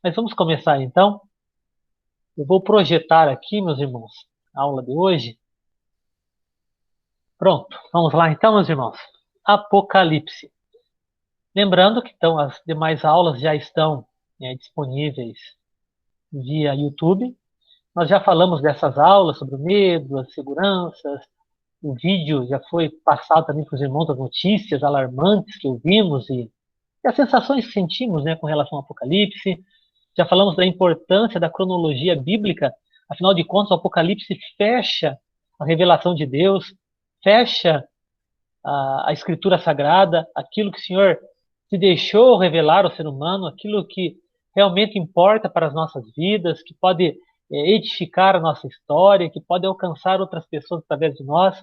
Mas vamos começar então. Eu vou projetar aqui, meus irmãos, a aula de hoje. Pronto, vamos lá então, meus irmãos. Apocalipse. Lembrando que então as demais aulas já estão disponíveis via YouTube. Nós já falamos dessas aulas sobre o medo, as seguranças. O vídeo já foi passado também para os irmãos as notícias alarmantes que ouvimos e as sensações que sentimos, com relação ao Apocalipse. Já falamos da importância da cronologia bíblica. Afinal de contas, o Apocalipse fecha a revelação de Deus, fecha a Escritura Sagrada, aquilo que o Senhor se deixou revelar ao ser humano, aquilo que realmente importa para as nossas vidas, que pode edificar a nossa história, que pode alcançar outras pessoas através de nós.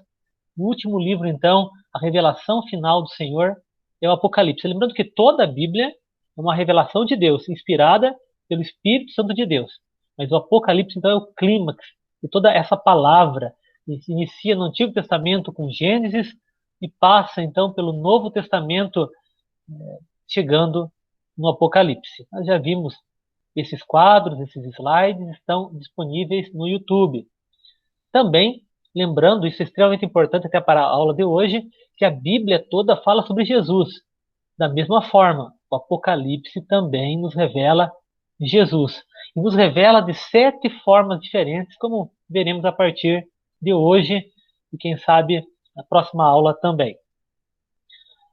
O último livro, então, a revelação final do Senhor, é o Apocalipse. Lembrando que toda a Bíblia é uma revelação de Deus, inspirada pelo Espírito Santo de Deus. Mas o Apocalipse, então, é o clímax de toda essa palavra. Se inicia no Antigo Testamento com Gênesis e passa, então, pelo Novo Testamento, chegando no Apocalipse. Nós já vimos esses quadros, esses slides, estão disponíveis no YouTube. Também, lembrando, isso é extremamente importante até para a aula de hoje, que a Bíblia toda fala sobre Jesus. Da mesma forma, o Apocalipse também nos revela Jesus. E nos revela de 7 formas diferentes, como veremos a partir de hoje e, quem sabe, na próxima aula também.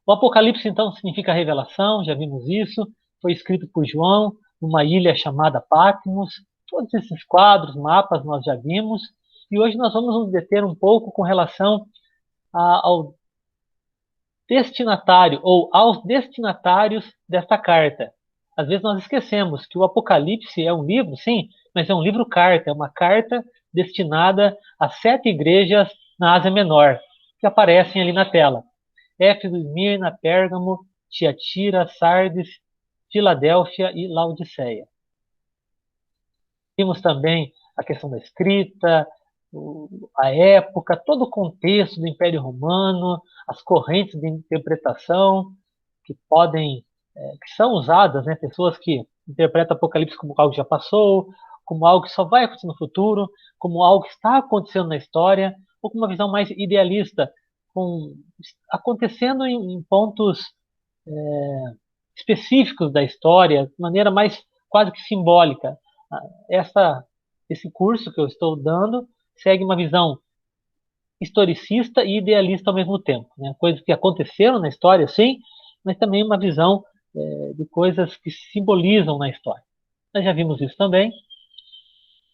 O Apocalipse, então, significa revelação, já vimos isso. Foi escrito por João, numa ilha chamada Patmos. Todos esses quadros, mapas, nós já vimos. E hoje nós vamos nos deter um pouco com relação ao destinatário ou aos destinatários desta carta. Às vezes nós esquecemos que o Apocalipse é um livro, sim, mas é um livro-carta, é uma carta destinada a 7 igrejas na Ásia Menor, que aparecem ali na tela. Éfeso, Esmirna, Pérgamo, Tiatira, Sardes, Filadélfia e Laodiceia. Vimos também a questão da escrita, a época, todo o contexto do Império Romano, as correntes de interpretação que podem, que são usadas, pessoas que interpretam o Apocalipse como algo que já passou, como algo que só vai acontecer no futuro, como algo que está acontecendo na história, ou com uma visão mais idealista, acontecendo em pontos específicos da história, de maneira mais quase que simbólica. Esse curso que eu estou dando segue uma visão historicista e idealista ao mesmo tempo. Coisas que aconteceram na história, sim, mas também uma visão de coisas que simbolizam na história. Nós já vimos isso também.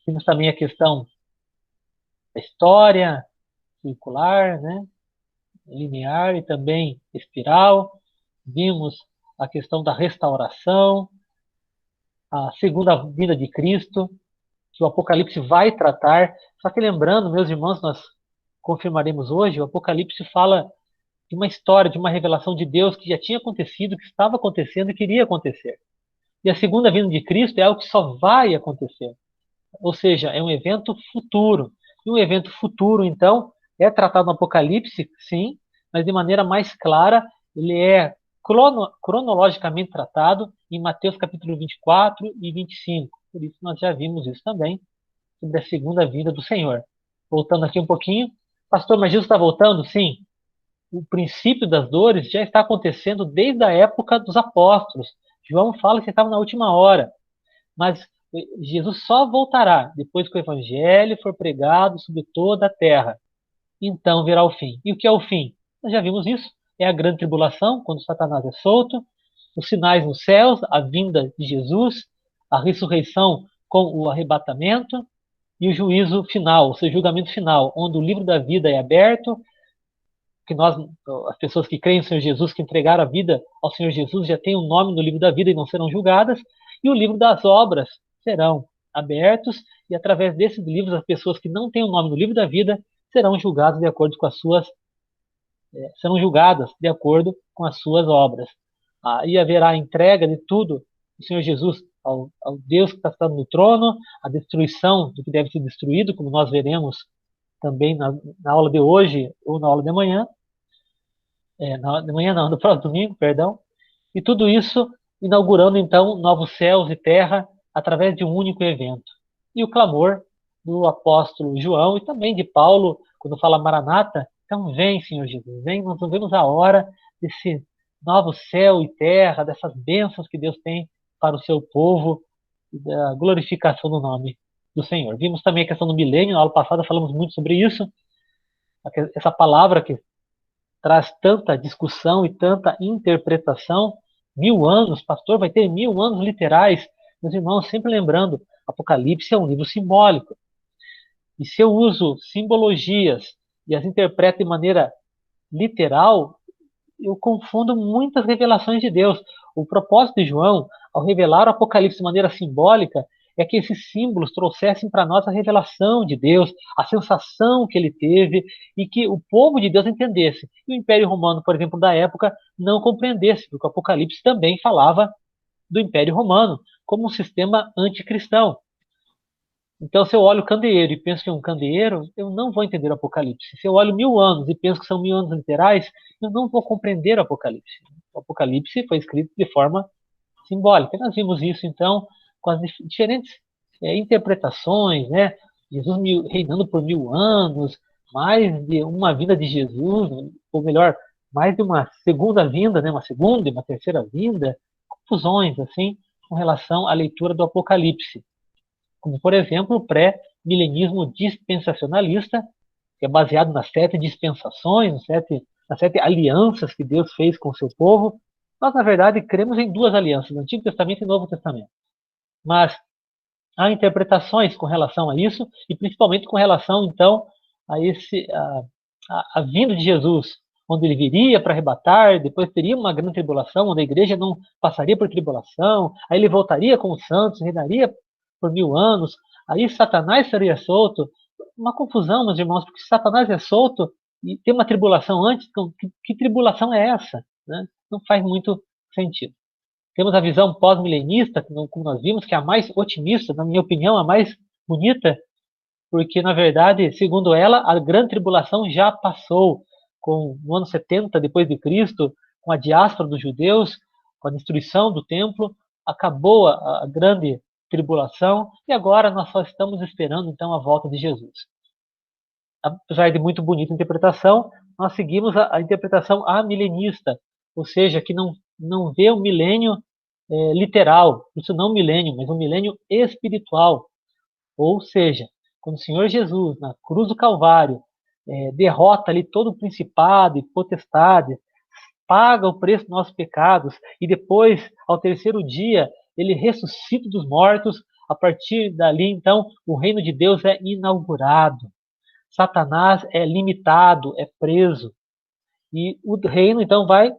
Vimos também a questão da história circular, linear e também espiral. Vimos a questão da restauração, a segunda vinda de Cristo, que o Apocalipse vai tratar. Só que lembrando, meus irmãos, nós confirmaremos hoje, o Apocalipse fala de uma história, de uma revelação de Deus que já tinha acontecido, que estava acontecendo e queria acontecer. E a segunda vinda de Cristo é algo que só vai acontecer. Ou seja, é um evento futuro. E um evento futuro, então, é tratado no Apocalipse, sim, mas de maneira mais clara, ele é cronologicamente tratado em Mateus capítulo 24 e 25. Por isso nós já vimos isso também, sobre a segunda vinda do Senhor. Voltando aqui um pouquinho. Pastor, mas Jesus está voltando? Sim. O princípio das dores já está acontecendo desde a época dos apóstolos. João fala que estava na última hora. Mas Jesus só voltará depois que o evangelho for pregado sobre toda a terra. Então virá o fim. E o que é o fim? Nós já vimos isso. É a grande tribulação, quando Satanás é solto, os sinais nos céus, a vinda de Jesus, a ressurreição com o arrebatamento e o juízo final, ou seja, o julgamento final, onde o livro da vida é aberto, que nós, as pessoas que creem no Senhor Jesus, que entregaram a vida ao Senhor Jesus, já têm um nome no livro da vida e não serão julgadas, e o livro das obras serão abertos, e através desses livros, as pessoas que não têm o nome no livro da vida serão julgadas de acordo com as suas, serão julgadas de acordo com as suas obras. E haverá a entrega de tudo do Senhor Jesus ao Deus que está sentado no trono, a destruição do que deve ser destruído, como nós veremos também na aula de hoje ou na aula de amanhã. De manhã não, no próximo domingo, perdão. E tudo isso inaugurando então novos céus e terra através de um único evento. E o clamor do apóstolo João e também de Paulo, quando fala Maranata, então vem, Senhor Jesus, vem, nós não vemos a hora desse novo céu e terra, dessas bênçãos que Deus tem para o seu povo, e da glorificação do nome do Senhor. Vimos também a questão do milênio, na aula passada falamos muito sobre isso, essa palavra que traz tanta discussão e tanta interpretação. 1000 anos, pastor, vai ter 1000 anos literais. Meus irmãos, sempre lembrando, Apocalipse é um livro simbólico. E se eu uso simbologias e as interpreto de maneira literal, eu confundo muitas revelações de Deus. O propósito de João, ao revelar o Apocalipse de maneira simbólica, é que esses símbolos trouxessem para nós a revelação de Deus, a sensação que ele teve, e que o povo de Deus entendesse. E o Império Romano, por exemplo, da época, não compreendesse, porque o Apocalipse também falava do Império Romano como um sistema anticristão. Então, se eu olho o candeeiro e penso que é um candeeiro, eu não vou entender o Apocalipse. Se eu olho 1000 anos e penso que são 1000 anos literais, eu não vou compreender o Apocalipse. O Apocalipse foi escrito de forma simbólica. Nós vimos isso, então, com as diferentes interpretações, né? Jesus reinando por 1000 anos, mais de uma vinda de Jesus, ou melhor, mais de uma segunda vinda, né? Uma segunda e uma terceira vinda, confusões, assim, com relação à leitura do Apocalipse. Como, por exemplo, o pré-milenismo dispensacionalista, que é baseado nas 7 dispensações, nas sete alianças que Deus fez com o seu povo. Nós, na verdade, cremos em 2 alianças, Antigo Testamento e Novo Testamento. Mas há interpretações com relação a isso, e principalmente com relação, então, a vinda de Jesus, onde ele viria para arrebatar, depois teria uma grande tribulação, onde a igreja não passaria por tribulação, aí ele voltaria com os santos, reinaria por 1000 anos, aí Satanás seria solto. Uma confusão, meus irmãos, porque Satanás é solto e tem uma tribulação antes, então, que tribulação é essa? Né? Não faz muito sentido. Temos a visão pós-milenista, como nós vimos, que é a mais otimista, na minha opinião, a mais bonita, porque, na verdade, segundo ela, a grande tribulação já passou no ano 70 depois de Cristo, com a diáspora dos judeus, com a destruição do templo, acabou a grande tribulação e agora nós só estamos esperando, então, a volta de Jesus. Apesar de muito bonita interpretação, nós seguimos a interpretação amilenista, ou seja, que não vê o milênio literal, isso não milênio, mas um milênio espiritual. Ou seja, quando o Senhor Jesus, na cruz do Calvário, derrota ali todo o principado e potestade, paga o preço dos nossos pecados, e depois, ao terceiro dia, ele ressuscita dos mortos, a partir dali, então, o reino de Deus é inaugurado. Satanás é limitado, é preso. E o reino, então, vai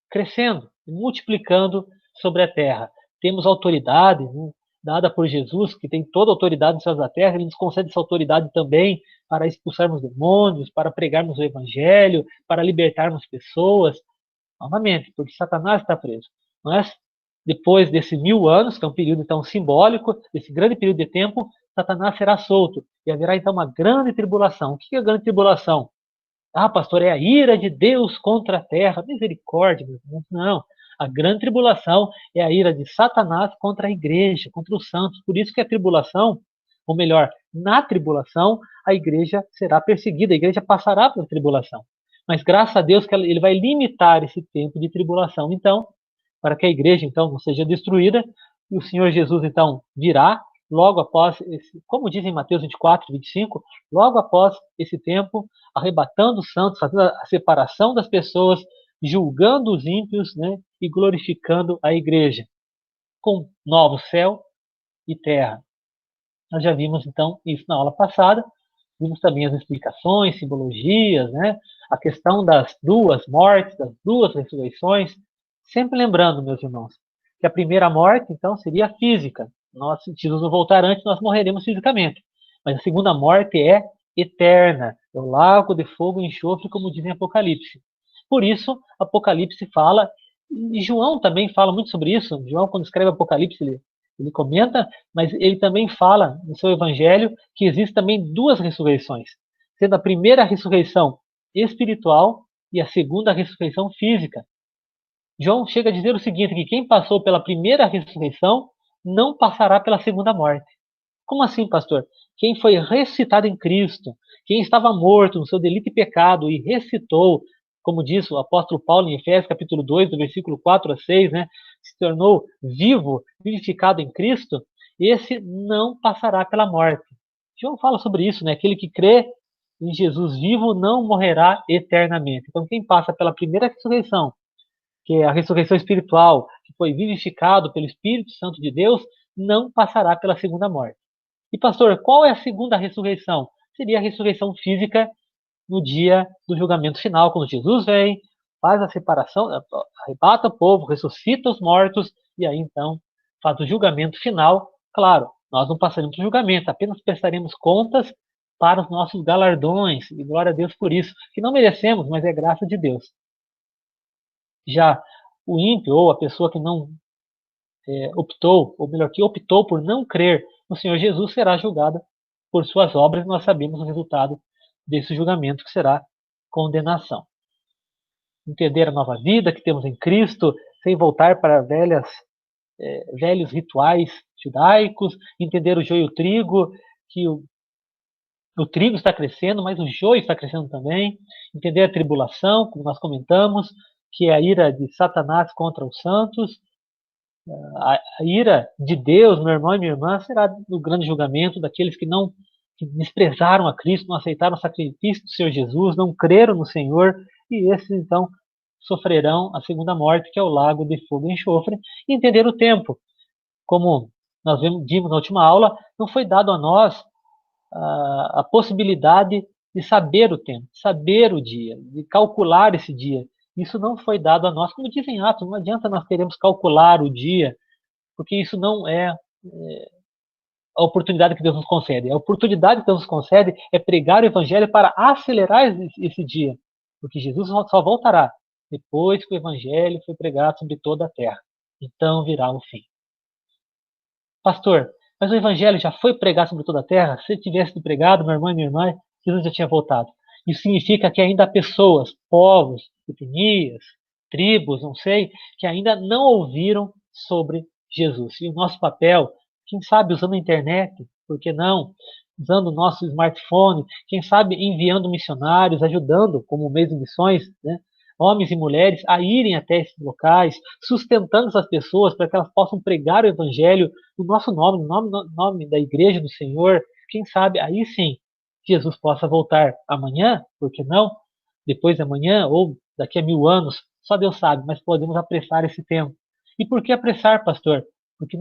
crescendo, multiplicando sobre a terra. Temos autoridade, né, dada por Jesus, que tem toda a autoridade nos céus da terra, ele nos concede essa autoridade também para expulsarmos demônios, para pregarmos o evangelho, para libertarmos pessoas. Novamente, porque Satanás está preso. Mas, depois desses 1000 anos, que é um período então simbólico, desse grande período de tempo, Satanás será solto. E haverá então uma grande tribulação. O que é a grande tribulação? Ah, pastor, é a ira de Deus contra a terra. Misericórdia, meu Deus. Não. A grande tribulação é a ira de Satanás contra a igreja, contra os santos. Por isso que a tribulação, ou melhor, na tribulação, a igreja será perseguida, a igreja passará pela tribulação. Mas graças a Deus que ele vai limitar esse tempo de tribulação. Então, para que a igreja então não seja destruída, e o Senhor Jesus então virá logo após como diz em Mateus 24, 25, logo após esse tempo, arrebatando os santos, fazendo a separação das pessoas, julgando os ímpios, né, e glorificando a igreja, com novo céu e terra. Nós já vimos então isso na aula passada, vimos também as explicações, simbologias, né, a questão das 2 mortes, das 2 ressurreições, sempre lembrando, meus irmãos, que a primeira morte, então, seria física. Se Jesus não voltar antes, nós morreremos fisicamente. Mas a segunda morte é eterna, é o lago de fogo e enxofre, como diz em Apocalipse. Por isso, Apocalipse fala, e João também fala muito sobre isso. João, quando escreve Apocalipse, ele comenta, mas ele também fala no seu evangelho que existe também 2 ressurreições, sendo a primeira ressurreição espiritual e a segunda ressurreição física. João chega a dizer o seguinte, que quem passou pela primeira ressurreição não passará pela segunda morte. Como assim, pastor? Quem foi ressuscitado em Cristo, quem estava morto no seu delito e pecado e ressuscitou, como diz o apóstolo Paulo em Efésios capítulo 2, do versículo 4 a 6, né, se tornou vivo, vivificado em Cristo, esse não passará pela morte. João fala sobre isso, né? Aquele que crê em Jesus vivo não morrerá eternamente. Então, quem passa pela primeira ressurreição, que é a ressurreição espiritual, que foi vivificado pelo Espírito Santo de Deus, não passará pela segunda morte. E pastor, qual é a segunda ressurreição? Seria a ressurreição física no dia do julgamento final, quando Jesus vem, faz a separação, arrebata o povo, ressuscita os mortos, e aí então faz o julgamento final. Claro, nós não passaremos por julgamento, apenas prestaremos contas para os nossos galardões, e glória a Deus por isso, que não merecemos, mas é graça de Deus. Já o ímpio, ou a pessoa que não optou, ou melhor, que optou por não crer no Senhor Jesus, será julgada por suas obras. Nós sabemos o resultado desse julgamento, que será condenação. Entender a nova vida que temos em Cristo, sem voltar para velhos rituais judaicos, entender o joio e o trigo, que o trigo está crescendo, mas o joio está crescendo também, entender a tribulação, como nós comentamos, que é a ira de Satanás contra os santos, a ira de Deus, meu irmão e minha irmã, será no grande julgamento daqueles que desprezaram a Cristo, não aceitaram o sacrifício do Senhor Jesus, não creram no Senhor, e esses então sofrerão a segunda morte, que é o lago de fogo e enxofre. E entender o tempo. Como nós vimos na última aula, não foi dado a nós a possibilidade de saber o tempo, saber o dia, de calcular esse dia. Isso não foi dado a nós, como dizem Atos, não adianta nós queremos calcular o dia, porque isso não é a oportunidade que Deus nos concede. A oportunidade que Deus nos concede é pregar o Evangelho para acelerar esse dia, porque Jesus só voltará depois que o Evangelho foi pregado sobre toda a terra. Então virá o fim. Pastor, mas o Evangelho já foi pregado sobre toda a terra? Se ele tivesse sido pregado, meu irmão e minha irmã, Jesus já tinha voltado. Isso significa que ainda há pessoas, povos, etnias, tribos, não sei, que ainda não ouviram sobre Jesus. E o nosso papel, quem sabe usando a internet, por que não? Usando o nosso smartphone, quem sabe enviando missionários, ajudando, como o mês de missões, né? Homens e mulheres a irem até esses locais, sustentando essas pessoas para que elas possam pregar o Evangelho no nosso nome, no nome da Igreja do Senhor. Quem sabe aí sim Jesus possa voltar amanhã, por que não? Depois de amanhã ou daqui a 1000 anos, só Deus sabe, mas podemos apressar esse tempo. E por que apressar, pastor? Porque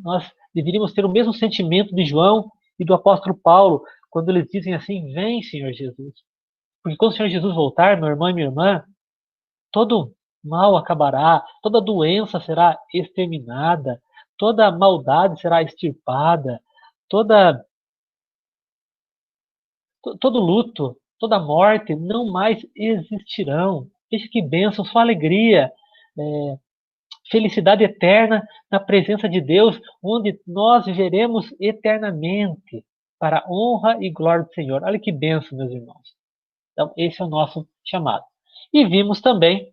nós deveríamos ter o mesmo sentimento de João e do apóstolo Paulo, quando eles dizem assim: vem, Senhor Jesus. Porque quando o Senhor Jesus voltar, meu irmão e minha irmã, todo mal acabará, toda doença será exterminada, toda maldade será extirpada, toda, todo luto, toda morte não mais existirão. Veja que bênção, sua alegria, é, felicidade eterna na presença de Deus, onde nós viveremos eternamente para a honra e glória do Senhor. Olha que bênção, meus irmãos. Então, esse é o nosso chamado. E vimos também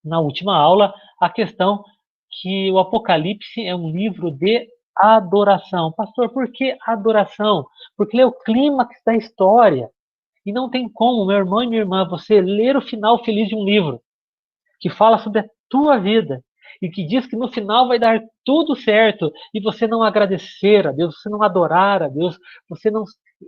na última aula a questão que o Apocalipse é um livro de adoração. Pastor, por que adoração? Porque ele é o clímax da história. E não tem como, meu irmão e minha irmã, você ler o final feliz de um livro que fala sobre a tua vida e que diz que no final vai dar tudo certo e você não agradecer a Deus, você não adorar a Deus, você não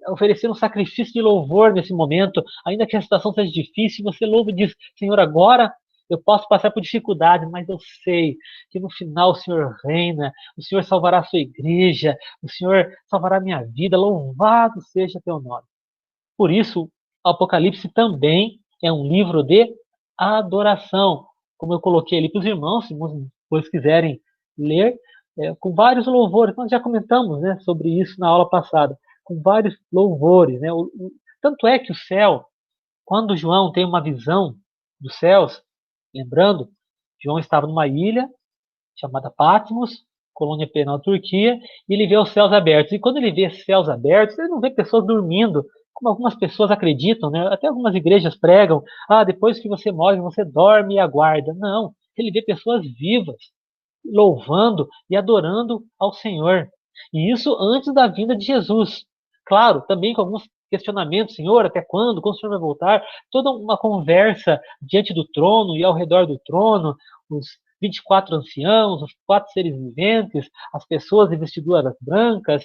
oferecer um sacrifício de louvor nesse momento, ainda que a situação seja difícil, você louva e diz: Senhor, agora eu posso passar por dificuldade, mas eu sei que no final o Senhor reina, o Senhor salvará a sua igreja, o Senhor salvará a minha vida, louvado seja teu nome. Por isso, Apocalipse também é um livro de adoração, como eu coloquei ali para os irmãos, se vocês quiserem ler, com vários louvores. Nós já comentamos, né, sobre isso na aula passada, com vários louvores. Né? Tanto é que o céu, quando João tem uma visão dos céus, lembrando, João estava numa ilha chamada Patmos, colônia penal Turquia, e ele vê os céus abertos. E quando ele vê céus abertos, ele não vê pessoas dormindo, como algumas pessoas acreditam, né? Até algumas igrejas pregam: depois que você morre, você dorme e aguarda. Não, Ele vê pessoas vivas, louvando e adorando ao Senhor. E isso antes da vinda de Jesus. Claro, também com alguns questionamentos, Senhor, até quando? Quando o Senhor vai voltar? Toda uma conversa diante do trono e ao redor do trono, os 24 anciãos, os 4 seres viventes, as pessoas em vestiduras brancas,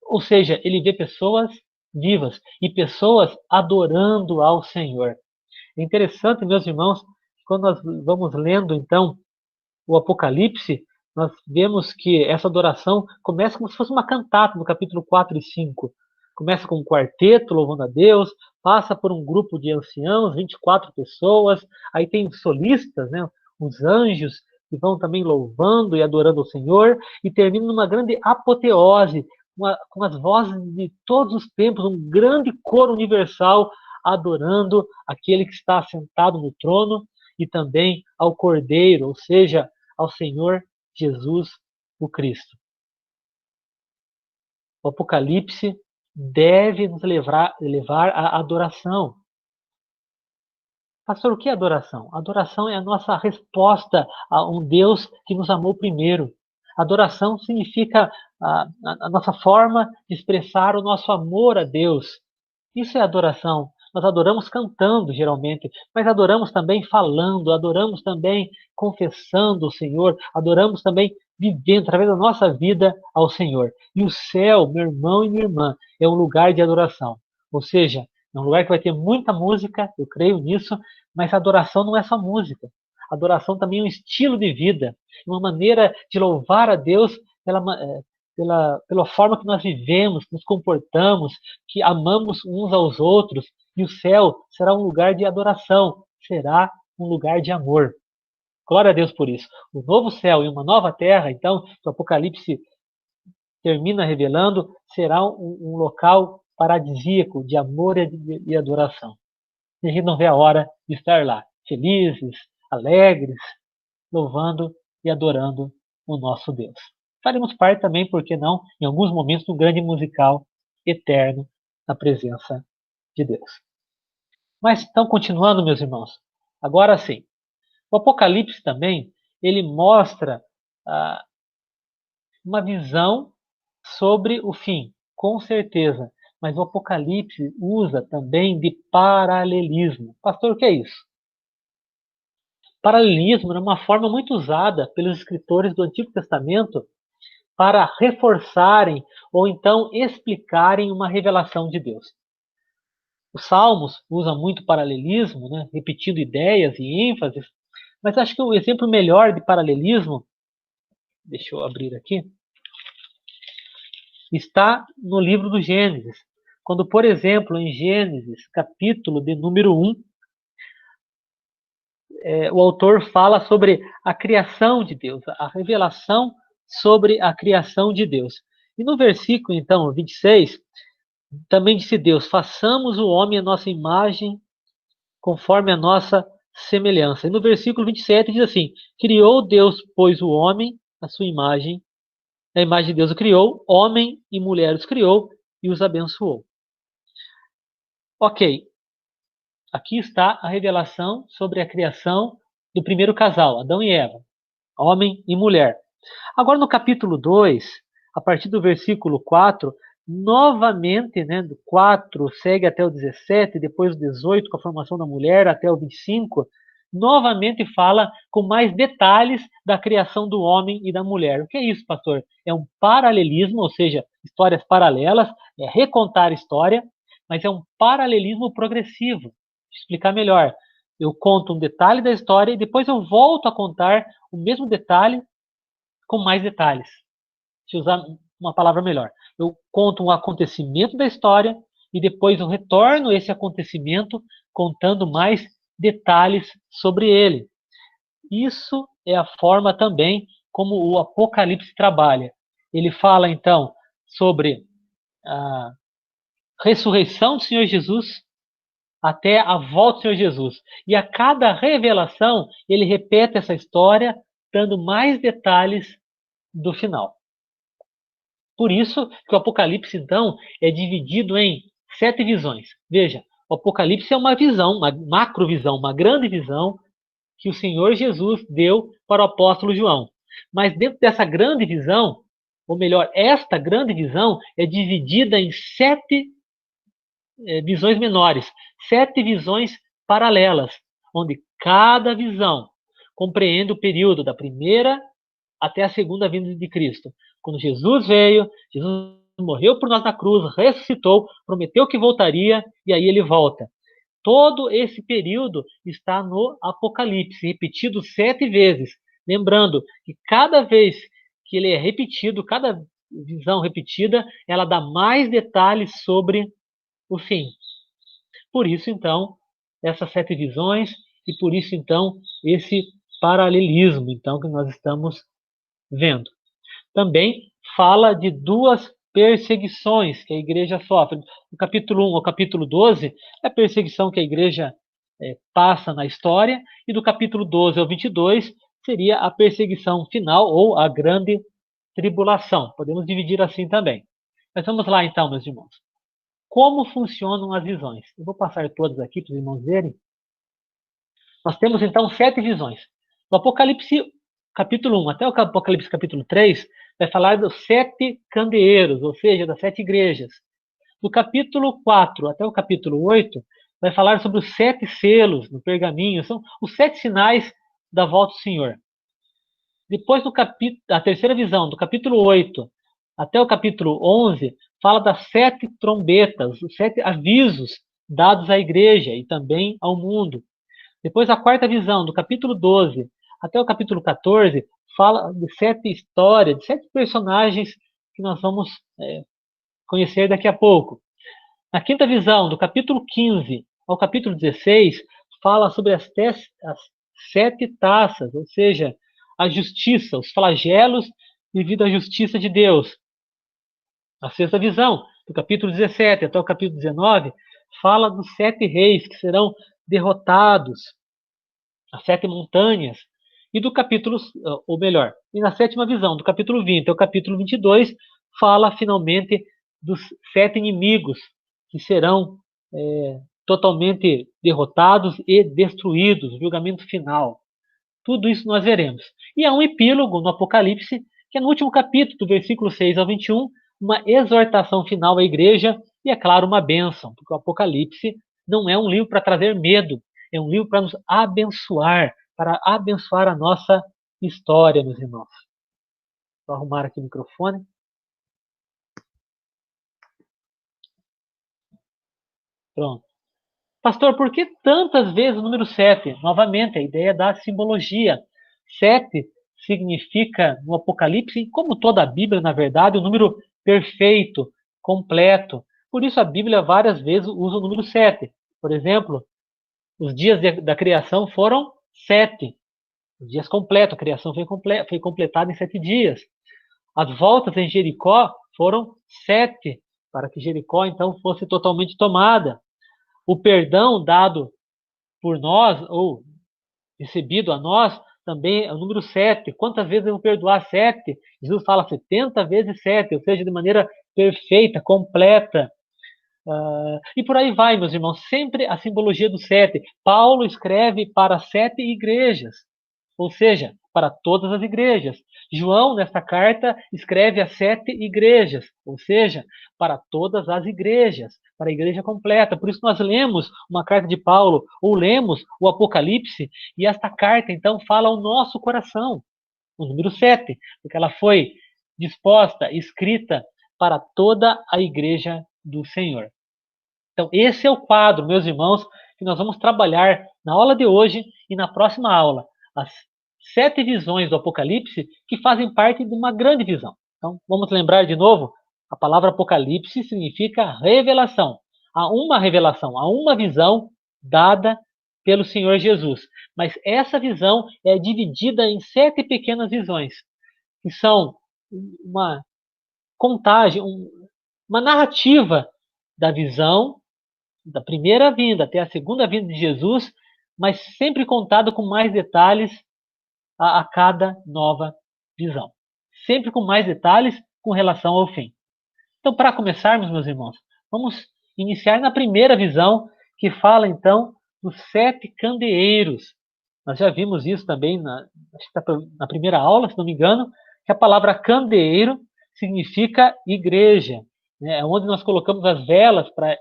ou seja, ele vê pessoas vivas e pessoas adorando ao Senhor. É interessante, meus irmãos, quando nós vamos lendo, então, o Apocalipse, nós vemos que essa adoração começa como se fosse uma cantata no capítulo 4 e 5. Começa com um quarteto louvando a Deus, passa por um grupo de anciãos, 24 pessoas, aí tem solistas, né, os anjos, que vão também louvando e adorando o Senhor, e termina numa grande apoteose, com as vozes de todos os tempos, um grande coro universal adorando aquele que está sentado no trono e também ao Cordeiro, ou seja, ao Senhor Jesus o Cristo. O Apocalipse deve nos levar à adoração. Pastor, o que é adoração? Adoração é a nossa resposta a um Deus que nos amou primeiro. Adoração significa a nossa forma de expressar o nosso amor a Deus. Isso é adoração. Nós adoramos cantando, geralmente, mas adoramos também falando, adoramos também confessando o Senhor, adoramos também vivendo, através da nossa vida, ao Senhor. E o céu, meu irmão e minha irmã, é um lugar de adoração. Ou seja, é um lugar que vai ter muita música, eu creio nisso, mas a adoração não é só música. A adoração também é um estilo de vida, uma maneira de louvar a Deus pela forma que nós vivemos, nos comportamos, que amamos uns aos outros, e o céu será um lugar de adoração, será um lugar de amor. Glória a Deus por isso. O novo céu e uma nova terra, então, que o Apocalipse termina revelando, será um local paradisíaco de amor e adoração. E a gente não vê a hora de estar lá, felizes, alegres, louvando e adorando o nosso Deus. Faremos parte também, por que não, em alguns momentos, do grande musical eterno na presença de Deus. Mas, então, continuando, meus irmãos, agora sim, o Apocalipse também, ele mostra uma visão sobre o fim, com certeza, mas o Apocalipse usa também de paralelismo. Pastor, o que é isso? Paralelismo é uma forma muito usada pelos escritores do Antigo Testamento para reforçarem ou então explicarem uma revelação de Deus. Os Salmos usam muito paralelismo, né, repetindo ideias e ênfases, mas acho que o exemplo melhor de paralelismo, deixa eu abrir aqui, está no livro do Gênesis. Quando, por exemplo, em Gênesis, capítulo de número 1, o autor fala sobre a criação de Deus, a revelação sobre a criação de Deus. E no versículo, então, 26, também disse Deus: façamos o homem a nossa imagem, conforme a nossa semelhança. E no versículo 27 diz assim: criou Deus, pois, o homem, a sua imagem, a imagem de Deus o criou, homem e mulher os criou e os abençoou. Ok, aqui está a revelação sobre a criação do primeiro casal, Adão e Eva, homem e mulher. Agora no capítulo 2, a partir do versículo 4, novamente, né, do 4 segue até o 17, depois o 18 com a formação da mulher, até o 25, novamente fala com mais detalhes da criação do homem e da mulher. O que é isso, pastor? É um paralelismo, ou seja, histórias paralelas, é recontar a história, mas é um paralelismo progressivo. Vou explicar melhor. Eu conto um detalhe da história e depois eu volto a contar o mesmo detalhe com mais detalhes. Se usar uma palavra melhor. Eu conto um acontecimento da história e depois eu retorno esse acontecimento contando mais detalhes sobre ele. Isso é a forma também como o Apocalipse trabalha. Ele fala então sobre a ressurreição do Senhor Jesus até a volta do Senhor Jesus. E a cada revelação ele repete essa história dando mais detalhes do final. Por isso que o Apocalipse, então, é dividido em 7 visões. Veja, o Apocalipse é uma visão, uma macrovisão, uma grande visão que o Senhor Jesus deu para o apóstolo João. Mas dentro dessa grande visão, ou melhor, esta grande visão é dividida em 7 visões menores, 7 visões paralelas, onde cada visão compreende o período da primeira até a segunda vinda de Cristo. Quando Jesus veio, Jesus morreu por nós na cruz, ressuscitou, prometeu que voltaria e aí ele volta. Todo esse período está no Apocalipse, repetido 7 vezes. Lembrando que cada vez que ele é repetido, cada visão repetida, ela dá mais detalhes sobre o fim. Por isso, então, essas 7 visões e por isso, então, esse paralelismo, então, que nós estamos vendo. Também fala de 2 perseguições que a igreja sofre. Do capítulo 1 ao capítulo 12, é a perseguição que a igreja passa na história, e do capítulo 12 ao 22 seria a perseguição final ou a grande tribulação. Podemos dividir assim também. Mas vamos lá então, meus irmãos. Como funcionam as visões? Eu vou passar todas aqui para os irmãos verem. Nós temos então 7 visões. No Apocalipse capítulo 1 até o Apocalipse capítulo 3, vai falar dos 7 candeeiros, ou seja, das 7 igrejas. Do capítulo 4 até o capítulo 8, vai falar sobre os 7 selos no pergaminho, são os 7 sinais da volta do Senhor. Depois, a terceira visão, do capítulo 8 até o capítulo 11, fala das 7 trombetas, os 7 avisos dados à igreja e também ao mundo. Depois, a quarta visão, do capítulo 12 até o capítulo 14, fala de 7 histórias, de 7 personagens que nós vamos conhecer daqui a pouco. Na quinta visão, do capítulo 15 ao capítulo 16, fala sobre as 7 taças, ou seja, a justiça, os flagelos devido à justiça de Deus. A sexta visão, do capítulo 17 até o capítulo 19, fala dos 7 reis que serão derrotados, as 7 montanhas. E do capítulo, ou melhor, e na sétima visão, do capítulo 20 ao capítulo 22, fala finalmente dos 7 inimigos que serão totalmente derrotados e destruídos, o julgamento final. Tudo isso nós veremos. E há um epílogo no Apocalipse, que é no último capítulo, do versículo 6 ao 21, uma exortação final à igreja e, é claro, uma bênção, porque o Apocalipse não é um livro para trazer medo, é um livro para nos abençoar, para abençoar a nossa história, meus irmãos. Vou arrumar aqui o microfone. Pronto. Pastor, por que tantas vezes o número 7? Novamente, a ideia da simbologia. 7 significa, no Apocalipse, como toda a Bíblia, na verdade, o número perfeito, completo. Por isso a Bíblia várias vezes usa o número 7. Por exemplo, os dias da criação foram 7. Os dias completos, a criação foi completada em 7 dias. As voltas em Jericó foram 7, para que Jericó então fosse totalmente tomada. O perdão dado por nós, ou recebido a nós, também é o número 7. Quantas vezes eu vou perdoar? 7. Jesus fala 70 vezes 7, ou seja, de maneira perfeita, completa. E por aí vai, meus irmãos, sempre a simbologia do 7. Paulo escreve para 7 igrejas, ou seja, para todas as igrejas. João, nesta carta, escreve a 7 igrejas, ou seja, para todas as igrejas, para a igreja completa. Por isso nós lemos uma carta de Paulo, ou lemos o Apocalipse, e esta carta, então, fala ao nosso coração, o número 7, porque ela foi disposta, escrita para toda a igreja do Senhor. Então, esse é o quadro, meus irmãos, que nós vamos trabalhar na aula de hoje e na próxima aula. As 7 visões do Apocalipse que fazem parte de uma grande visão. Então, vamos lembrar de novo, a palavra Apocalipse significa revelação. Há uma revelação, há uma visão dada pelo Senhor Jesus. Mas essa visão é dividida em 7 pequenas visões, que são uma contagem, uma narrativa da visão da primeira vinda até a segunda vinda de Jesus, mas sempre contado com mais detalhes a cada nova visão. Sempre com mais detalhes com relação ao fim. Então, para começarmos, meus irmãos, vamos iniciar na primeira visão, que fala, então, dos 7 candeeiros. Nós já vimos isso também acho que na primeira aula, se não me engano, que a palavra candeeiro significa igreja, né? É onde nós colocamos as velas para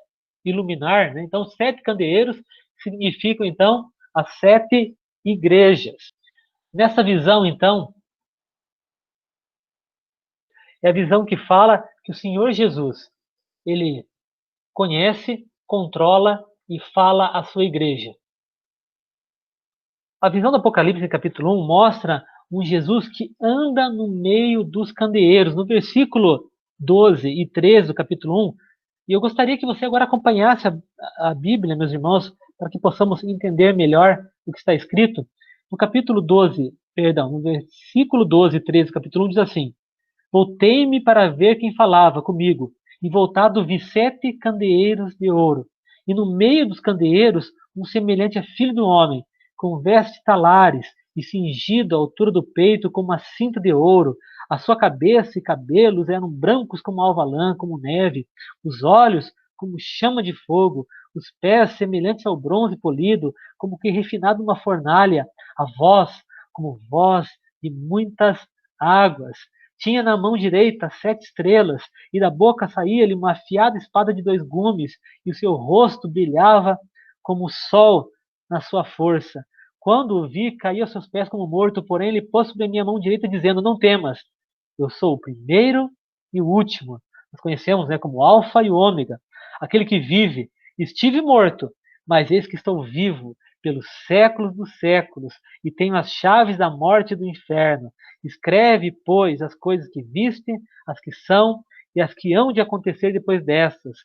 iluminar, né? Então, 7 candeeiros significam, então, as 7 igrejas. Nessa visão, então, é a visão que fala que o Senhor Jesus, ele conhece, controla e fala à sua igreja. A visão do Apocalipse, capítulo 1, mostra um Jesus que anda no meio dos candeeiros. No versículo 12 e 13 do capítulo 1, e eu gostaria que você agora acompanhasse a Bíblia, meus irmãos, para que possamos entender melhor o que está escrito. No capítulo 12, perdão, no versículo 12 e 13 do capítulo 1 diz assim: Voltei-me para ver quem falava comigo, e voltado vi 7 candeeiros de ouro, e no meio dos candeeiros um semelhante a filho do homem, com vestes talares, e cingido à altura do peito com uma cinta de ouro. A sua cabeça e cabelos eram brancos como alva lã, como neve, os olhos como chama de fogo, os pés semelhantes ao bronze polido, como que refinado numa fornalha, a voz como voz de muitas águas. Tinha na mão direita 7 estrelas, e da boca saía-lhe uma afiada espada de 2 gumes, e o seu rosto brilhava como o sol na sua força. Quando o vi, caí aos seus pés como morto, porém ele pôs sobre a minha mão direita, dizendo: Não temas, eu sou o primeiro e o último. Nós conhecemos, né, como Alfa e o Ômega, aquele que vive. Estive morto, mas eis que estou vivo pelos séculos dos séculos, e tenho as chaves da morte e do inferno. Escreve, pois, as coisas que viste, as que são e as que hão de acontecer depois destas.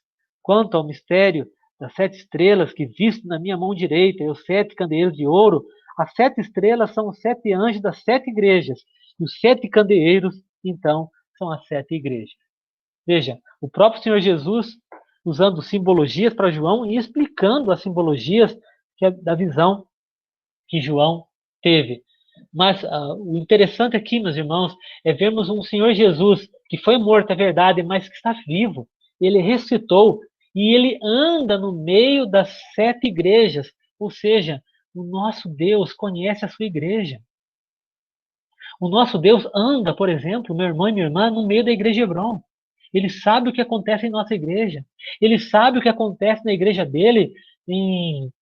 Quanto ao mistério das 7 estrelas que visto na minha mão direita e os 7 candeeiros de ouro, as 7 estrelas são os 7 anjos das 7 igrejas, e os 7 candeeiros, então, são as 7 igrejas. Veja, o próprio Senhor Jesus usando simbologias para João e explicando as simbologias da visão que João teve. Mas o interessante aqui, meus irmãos, é vermos um Senhor Jesus que foi morto, é verdade, mas que está vivo. Ele ressuscitou e ele anda no meio das 7 igrejas. Ou seja, o nosso Deus conhece a sua igreja. O nosso Deus anda, por exemplo, meu irmão e minha irmã, no meio da igreja Hebron. Ele sabe o que acontece em nossa igreja. Ele sabe o que acontece na igreja dele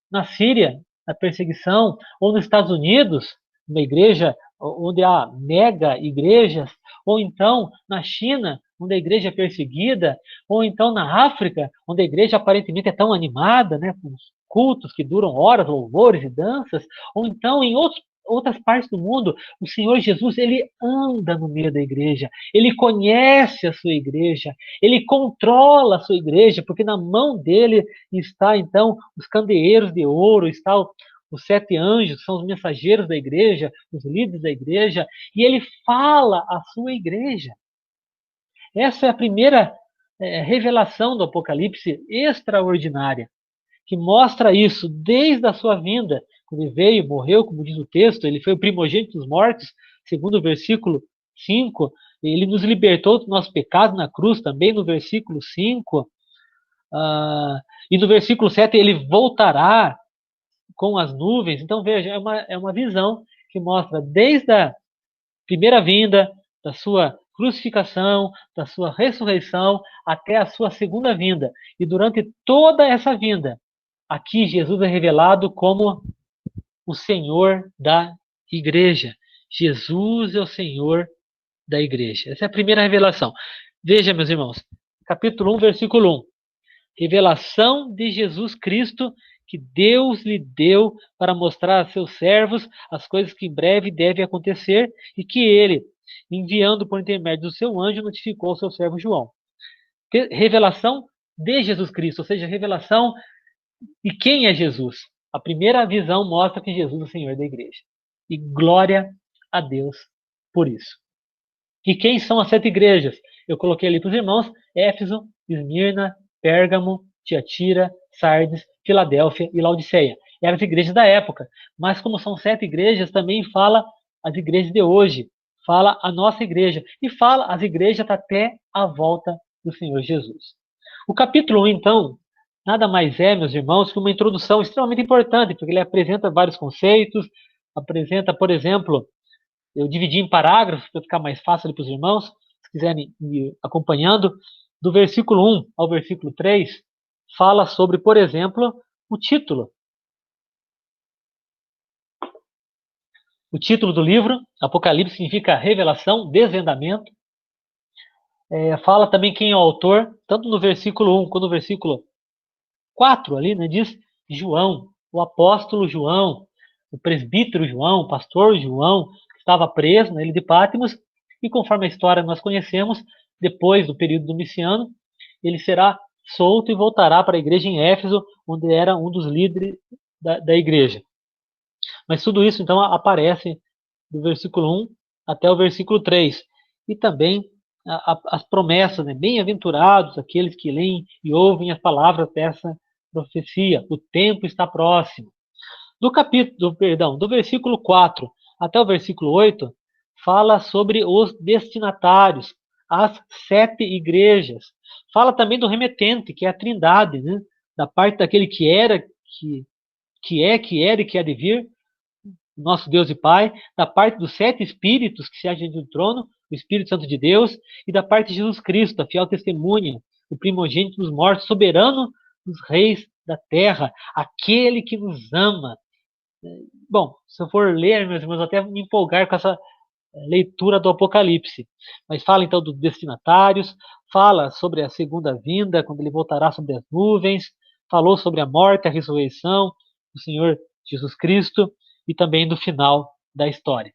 na Síria, na perseguição, ou nos Estados Unidos, uma igreja onde há mega igrejas, ou então na China, onde a igreja é perseguida, ou então na África, onde a igreja aparentemente é tão animada, né, com cultos que duram horas, louvores e danças, ou então em outras partes do mundo, o Senhor Jesus, ele anda no meio da igreja, ele conhece a sua igreja, ele controla a sua igreja, porque na mão dele está, então, os candeeiros de ouro, está os 7 anjos, são os mensageiros da igreja, os líderes da igreja, e ele fala à sua igreja. Essa é a primeira revelação do Apocalipse extraordinária, que mostra isso desde a sua vinda. Quando ele veio, morreu, como diz o texto, ele foi o primogênito dos mortos, segundo o versículo 5. Ele nos libertou do nosso pecado na cruz, também no versículo 5. E no versículo 7, ele voltará com as nuvens. Então, veja, é uma visão que mostra desde a primeira vinda, da sua crucificação, da sua ressurreição, até a sua segunda vinda. E durante toda essa vinda, aqui Jesus é revelado como o Senhor da igreja. Jesus é o Senhor da igreja. Essa é a primeira revelação. Veja, meus irmãos, capítulo 1, versículo 1. Revelação de Jesus Cristo que Deus lhe deu para mostrar a seus servos as coisas que em breve devem acontecer e que ele, enviando por intermédio do seu anjo, notificou ao seu servo João. Revelação de Jesus Cristo, ou seja, revelação de quem é Jesus. A primeira visão mostra que Jesus é o Senhor da igreja. E glória a Deus por isso. E quem são as 7 igrejas? Eu coloquei ali para os irmãos: Éfeso, Esmirna, Pérgamo, Tiatira, Sardes, Filadélfia e Laodiceia. Eram as igrejas da época. Mas como são 7 igrejas, também fala as igrejas de hoje. Fala a nossa igreja. E fala as igrejas até a volta do Senhor Jesus. O capítulo 1, então, nada mais é, meus irmãos, que uma introdução extremamente importante, porque ele apresenta vários conceitos, apresenta, por exemplo, eu dividi em parágrafos para ficar mais fácil para os irmãos, se quiserem ir acompanhando, do versículo 1 ao versículo 3, fala sobre, por exemplo, o título. O título do livro, Apocalipse, significa revelação, desvendamento. Fala também quem é o autor, tanto no versículo 1 quanto no versículo 4 ali, né, diz João, o apóstolo João, o presbítero João, o pastor João, que estava preso na ilha de Patmos, e conforme a história nós conhecemos, depois do período domiciano, ele será solto e voltará para a igreja em Éfeso, onde era um dos líderes da igreja. Mas tudo isso, então, aparece do versículo 1 até o versículo 3. E também as promessas, né? Bem-aventurados aqueles que leem e ouvem as palavras dessa profecia. O tempo está próximo. Do versículo 4 até o versículo 8, fala sobre os destinatários, as 7 igrejas. Fala também do remetente, que é a Trindade, né? Da parte daquele que era, que era e que há de vir, nosso Deus e Pai, da parte dos 7 Espíritos que se acham do trono, o Espírito Santo de Deus, e da parte de Jesus Cristo, a fiel testemunha, o primogênito dos mortos, soberano dos reis da terra, aquele que nos ama. Bom, se eu for ler, meus irmãos, até me empolgar com essa leitura do Apocalipse. Mas fala então dos destinatários, fala sobre a segunda vinda, quando ele voltará sobre as nuvens, falou sobre a morte, a ressurreição do Senhor Jesus Cristo e também do final da história.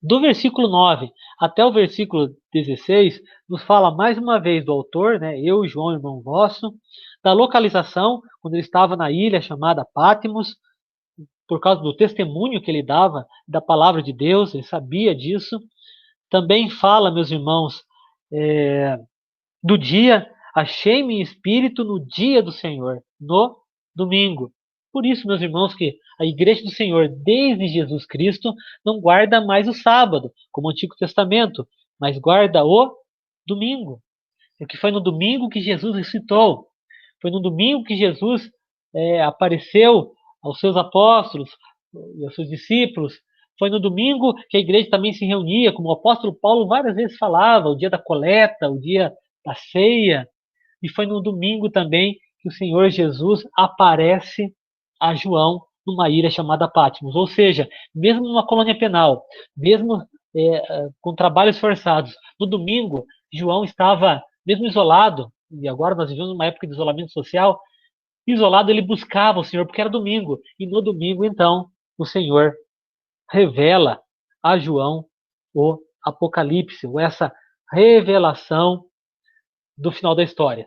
Do versículo 9 até o versículo 16, nos fala mais uma vez do autor, né, eu, João, irmão vosso, da localização, quando ele estava na ilha chamada Patmos, por causa do testemunho que ele dava da palavra de Deus, ele sabia disso. Também fala, meus irmãos, do dia, achei-me em espírito no dia do Senhor, no domingo. Por isso, meus irmãos, que a igreja do Senhor, desde Jesus Cristo, não guarda mais o sábado, como o Antigo Testamento, mas guarda o domingo. Porque foi no domingo que Jesus ressuscitou. Foi no domingo que Jesus apareceu aos seus apóstolos e aos seus discípulos. Foi no domingo que a igreja também se reunia, como o apóstolo Paulo várias vezes falava, o dia da coleta, o dia da ceia. E foi no domingo também que o Senhor Jesus aparece a João numa ilha chamada Patmos. Ou seja, mesmo numa colônia penal, mesmo com trabalhos forçados, no domingo, João estava, mesmo isolado, e agora nós vivemos uma época de isolamento social, isolado, ele buscava o Senhor, porque era domingo. E no domingo, então, o Senhor revela a João o Apocalipse, ou essa revelação do final da história.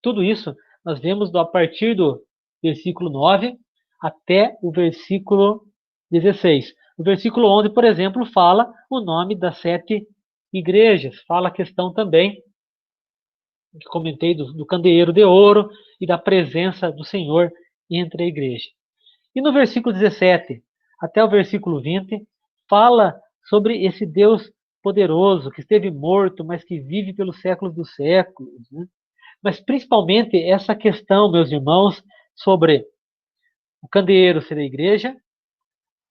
Tudo isso nós vemos a partir do versículo 9 até o versículo 16. O versículo 11, por exemplo, fala o nome das 7 igrejas. Fala a questão também, que comentei, do candeeiro de ouro e da presença do Senhor entre a igreja. E no versículo 17 até o versículo 20, fala sobre esse Deus poderoso, que esteve morto, mas que vive pelos séculos dos séculos, né? Mas principalmente essa questão, meus irmãos, sobre o candeeiro ser a igreja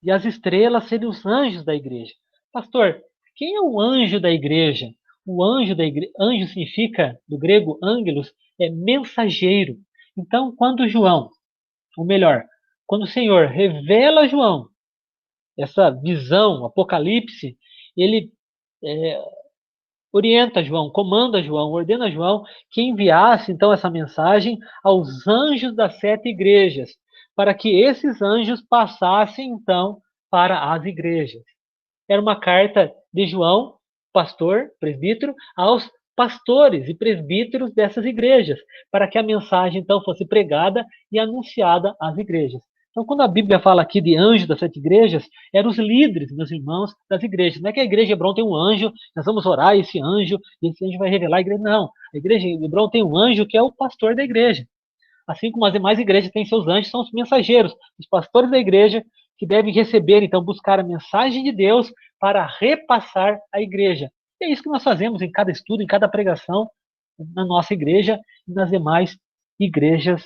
e as estrelas serem os anjos da igreja. Pastor, quem é o anjo da igreja? O anjo da igreja, anjo significa, do grego ângelos, é mensageiro. Então, quando João, ou melhor, quando o Senhor revela a João essa visão, Apocalipse, ele orienta João, comanda João, ordena João que enviasse então essa mensagem aos anjos das 7 igrejas, para que esses anjos passassem então para as igrejas. Era uma carta de João, pastor, presbítero, aos pastores e presbíteros dessas igrejas, para que a mensagem então fosse pregada e anunciada às igrejas. Então, quando a Bíblia fala aqui de anjo das 7 igrejas, eram os líderes, meus irmãos, das igrejas. Não é que a igreja de Hebron tem um anjo, nós vamos orar a esse anjo, e esse anjo vai revelar a igreja. Não, a igreja de Hebron tem um anjo que é o pastor da igreja. Assim como as demais igrejas têm seus anjos, são os mensageiros, os pastores da igreja, que devem receber, então, buscar a mensagem de Deus para repassar à igreja. E é isso que nós fazemos em cada estudo, em cada pregação, na nossa igreja e nas demais igrejas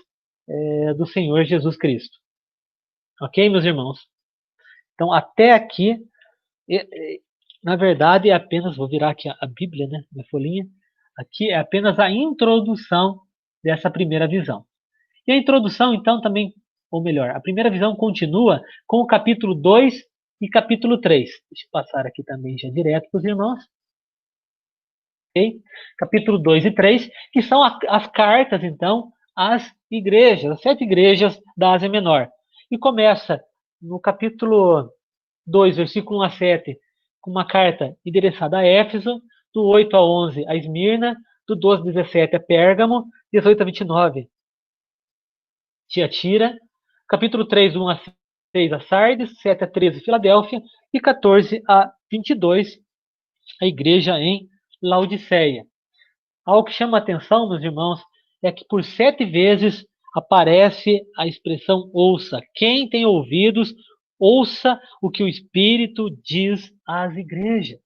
do Senhor Jesus Cristo. Ok, meus irmãos? Então, até aqui, na verdade, é apenas, vou virar aqui a Bíblia, né, minha folhinha, aqui é apenas a introdução dessa primeira visão. E a introdução, então, também, ou melhor, a primeira visão continua com o capítulo 2 e capítulo 3. Deixa eu passar aqui também já direto para os irmãos. Okay? Capítulo 2 e 3, que são as cartas, então, às igrejas, as 7 igrejas da Ásia Menor. E começa no capítulo 2, versículo 1 a 7, com uma carta endereçada a Éfeso, do 8 a 11 a Esmirna, do 12 a 17 a Pérgamo, 18 a 29 Tiatira, capítulo 3, 1 a 6 a Sardes, 7 a 13 Filadélfia e 14 a 22 a igreja em Laodiceia. Algo que chama a atenção, meus irmãos, é que por 7 vezes aparece a expressão ouça. Quem tem ouvidos, ouça o que o Espírito diz às igrejas.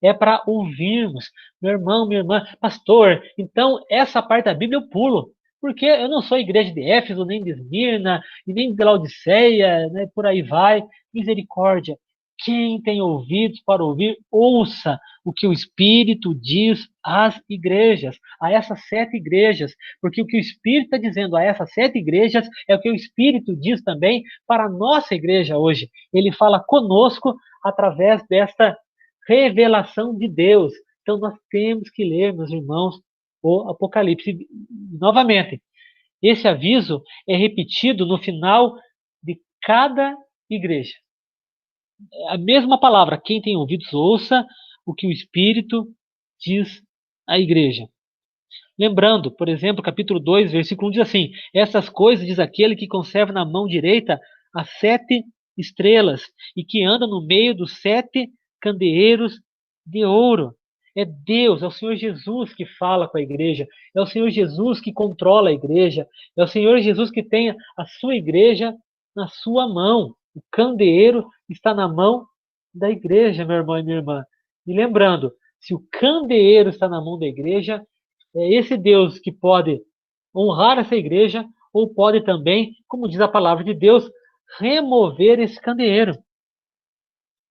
É para ouvirmos. Meu irmão, minha irmã, pastor, então essa parte da Bíblia eu pulo. Porque eu não sou igreja de Éfeso, nem de Esmirna, e nem de Laodiceia, né, por aí vai. Misericórdia. Quem tem ouvidos para ouvir, ouça o que o Espírito diz às igrejas, a essas 7 igrejas. Porque o que o Espírito está dizendo a essas 7 igrejas é o que o Espírito diz também para a nossa igreja hoje. Ele fala conosco através desta revelação de Deus. Então nós temos que ler, meus irmãos, o Apocalipse. Novamente, esse aviso é repetido no final de cada igreja. A mesma palavra, quem tem ouvidos ouça o que o Espírito diz à igreja. Lembrando, por exemplo, capítulo 2, versículo 1 diz assim: essas coisas diz aquele que conserva na mão direita as 7 estrelas e que anda no meio dos 7 candeeiros de ouro. É Deus, é o Senhor Jesus que fala com a igreja, é o Senhor Jesus que controla a igreja, é o Senhor Jesus que tem a sua igreja na sua mão. O candeeiro está na mão da igreja, meu irmão e minha irmã. E lembrando, se o candeeiro está na mão da igreja, é esse Deus que pode honrar essa igreja ou pode também, como diz a palavra de Deus, remover esse candeeiro.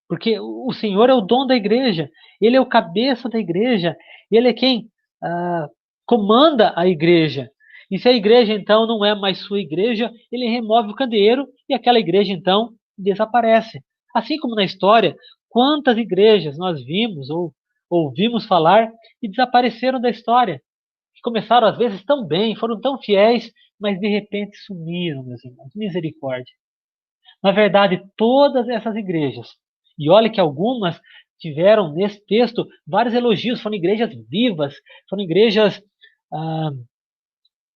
Porque o Senhor é o dono da igreja, Ele é o cabeça da igreja, Ele é quem comanda a igreja. E se a igreja então não é mais sua igreja, Ele remove o candeeiro e aquela igreja então desaparece. Assim como na história, quantas igrejas nós vimos ou ouvimos falar e desapareceram da história. Começaram às vezes tão bem, foram tão fiéis, mas de repente sumiram, meus irmãos. Misericórdia. Na verdade, todas essas igrejas, e olha que algumas tiveram nesse texto vários elogios, foram igrejas vivas, foram igrejas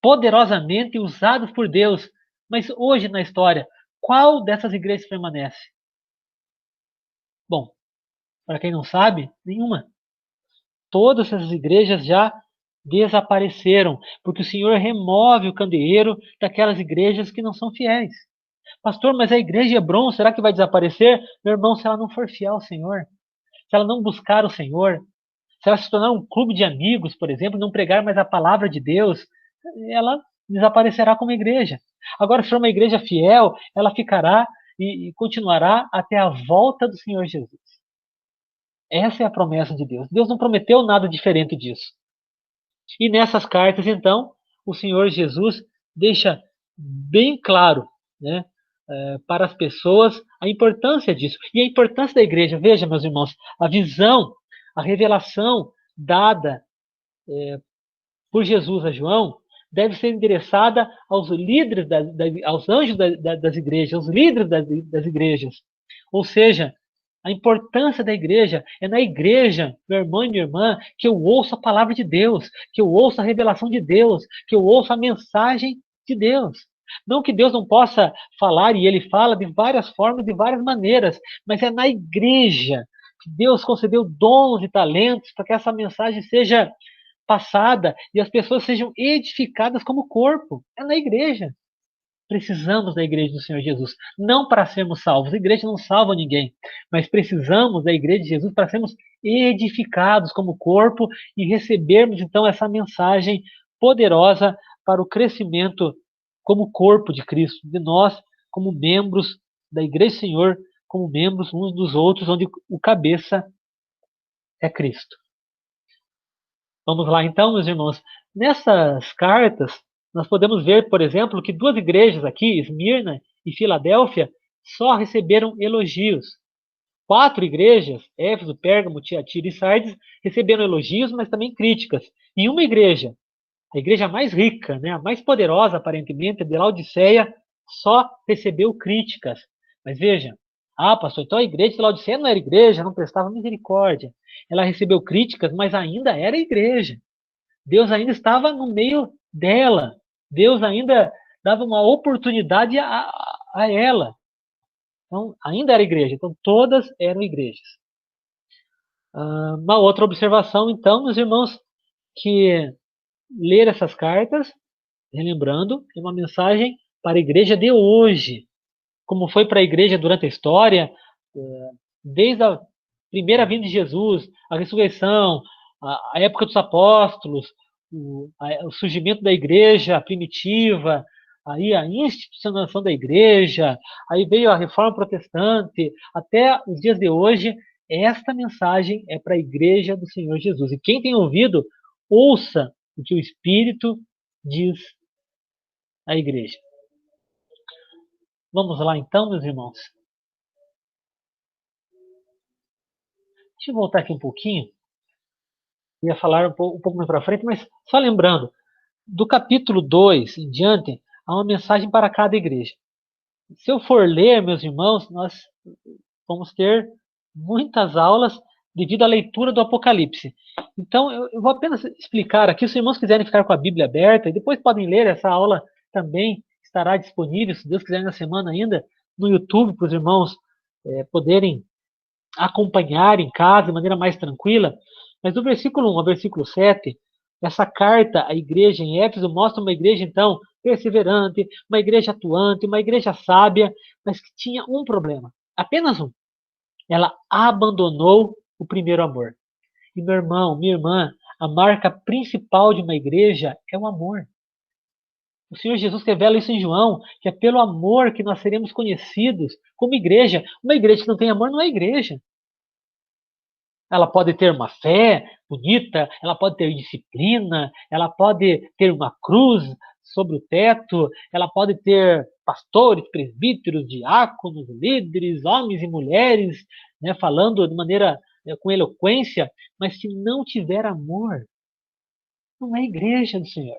poderosamente usadas por Deus. Mas hoje na história, qual dessas igrejas permanece? Bom, para quem não sabe, nenhuma. Todas essas igrejas já desapareceram, porque o Senhor remove o candeeiro daquelas igrejas que não são fiéis. Pastor, mas a igreja de Hebron, será que vai desaparecer? Meu irmão, se ela não for fiel ao Senhor, se ela não buscar o Senhor, se ela se tornar um clube de amigos, por exemplo, não pregar mais a palavra de Deus, ela desaparecerá como igreja. Agora, se for uma igreja fiel, ela ficará e continuará até a volta do Senhor Jesus. Essa é a promessa de Deus. Deus não prometeu nada diferente disso. E nessas cartas, então, o Senhor Jesus deixa bem claro, né, para as pessoas a importância disso. E a importância da igreja, veja, meus irmãos, a visão, a revelação dada por Jesus a João deve ser endereçada aos líderes, aos anjos das igrejas, aos líderes das igrejas. Ou seja, a importância da igreja é na igreja, meu irmão e minha irmã, que eu ouço a palavra de Deus, que eu ouço a revelação de Deus, que eu ouço a mensagem de Deus. Não que Deus não possa falar, e Ele fala de várias formas, de várias maneiras, mas é na igreja que Deus concedeu dons e talentos para que essa mensagem seja passada e as pessoas sejam edificadas como corpo. É na igreja. Precisamos da igreja do Senhor Jesus, não para sermos salvos. A igreja não salva ninguém, mas precisamos da igreja de Jesus para sermos edificados como corpo e recebermos então essa mensagem poderosa para o crescimento como corpo de Cristo, de nós como membros da igreja do Senhor como membros uns dos outros, onde o cabeça é Cristo. Vamos lá então, meus irmãos. Nessas cartas, nós podemos ver, por exemplo, que duas igrejas aqui, Esmirna e Filadélfia, só receberam elogios. 4 igrejas, Éfeso, Pérgamo, Tiatira e Sardes, receberam elogios, mas também críticas. E uma igreja, a igreja mais rica, né, a mais poderosa aparentemente, a de Laodiceia, só recebeu críticas. Mas veja, pastor, então a igreja de Laodiceia não era igreja, não prestava misericórdia. Ela recebeu críticas, mas ainda era igreja. Deus ainda estava no meio dela. Deus ainda dava uma oportunidade a ela. Então, ainda era igreja. Então, todas eram igrejas. Uma outra observação, então, meus irmãos, que ler essas cartas, relembrando, é uma mensagem para a igreja de hoje, como foi para a igreja durante a história, desde a primeira vinda de Jesus, a ressurreição, a época dos apóstolos, o surgimento da igreja primitiva, aí a institucionalização da igreja, aí veio a reforma protestante, até os dias de hoje, esta mensagem é para a igreja do Senhor Jesus. E quem tem ouvido, ouça o que o Espírito diz à igreja. Vamos lá então, meus irmãos. Deixa eu voltar aqui um pouquinho. Eu ia falar um pouco mais para frente, mas só lembrando, do capítulo 2 em diante, há uma mensagem para cada igreja. Se eu for ler, meus irmãos, nós vamos ter muitas aulas devido à leitura do Apocalipse. Então, eu vou apenas explicar aqui. Se os irmãos quiserem ficar com a Bíblia aberta, e depois podem ler, essa aula também estará disponível, se Deus quiser, na semana ainda, no YouTube, para os irmãos poderem acompanhar em casa de maneira mais tranquila. Mas do versículo 1 ao versículo 7, essa carta à igreja em Éfeso mostra uma igreja, então, perseverante, uma igreja atuante, uma igreja sábia, mas que tinha um problema, apenas um. Ela abandonou o primeiro amor. E meu irmão, minha irmã, a marca principal de uma igreja é o amor. O Senhor Jesus revela isso em João, que é pelo amor que nós seremos conhecidos como igreja. Uma igreja que não tem amor não é igreja. Ela pode ter uma fé bonita, ela pode ter disciplina, ela pode ter uma cruz sobre o teto, ela pode ter pastores, presbíteros, diáconos, líderes, homens e mulheres, né, falando de maneira com eloquência, mas se não tiver amor, não é igreja do Senhor.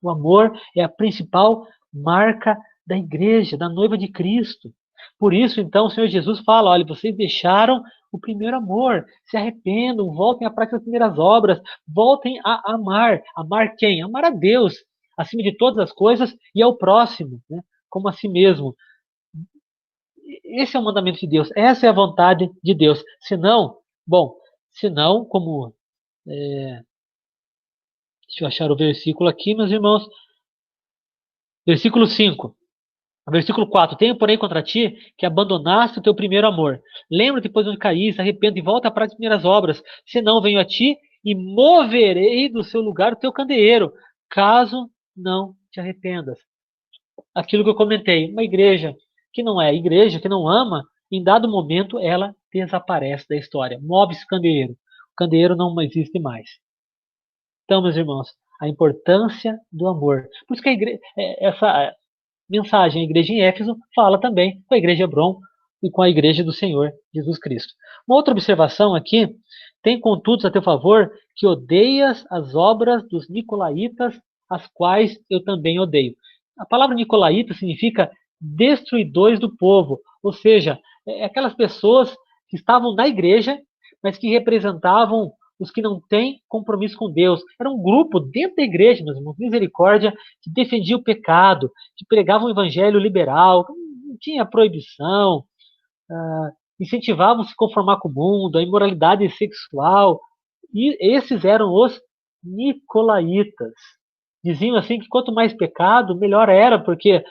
O amor é a principal marca da igreja, da noiva de Cristo. Por isso, então, o Senhor Jesus fala, olha, vocês deixaram o primeiro amor, se arrependam, voltem à prática das primeiras obras, voltem a amar. Amar quem? Amar a Deus, acima de todas as coisas, e ao próximo, né, como a si mesmo. Esse é o mandamento de Deus, essa é a vontade de Deus. Senão, como... deixa eu achar o versículo aqui, meus irmãos. Versículo 5. Versículo 4. Tenho, porém, contra ti que abandonaste o teu primeiro amor. Lembra-te, depois onde caíste, arrepende e volta para as primeiras obras. Senão venho a ti e moverei do seu lugar o teu candeeiro, caso não te arrependas. Aquilo que eu comentei, uma igreja que não é igreja, que não ama, em dado momento ela desaparece da história. Move-se o candeeiro. O candeeiro não existe mais. Então, meus irmãos, a importância do amor. Por isso que essa mensagem à igreja em Éfeso fala também com a igreja Hebron e com a igreja do Senhor Jesus Cristo. Uma outra observação aqui, tem contudo a teu favor que odeias as obras dos nicolaítas, as quais eu também odeio. A palavra nicolaíta significa destruidores do povo, ou seja, aquelas pessoas que estavam na igreja, mas que representavam os que não têm compromisso com Deus. Era um grupo dentro da igreja, meus irmãos, misericórdia, que defendia o pecado, que pregava um evangelho liberal, não tinha proibição, incentivavam a se conformar com o mundo, a imoralidade sexual. E esses eram os nicolaítas. Diziam assim que quanto mais pecado, melhor era, porque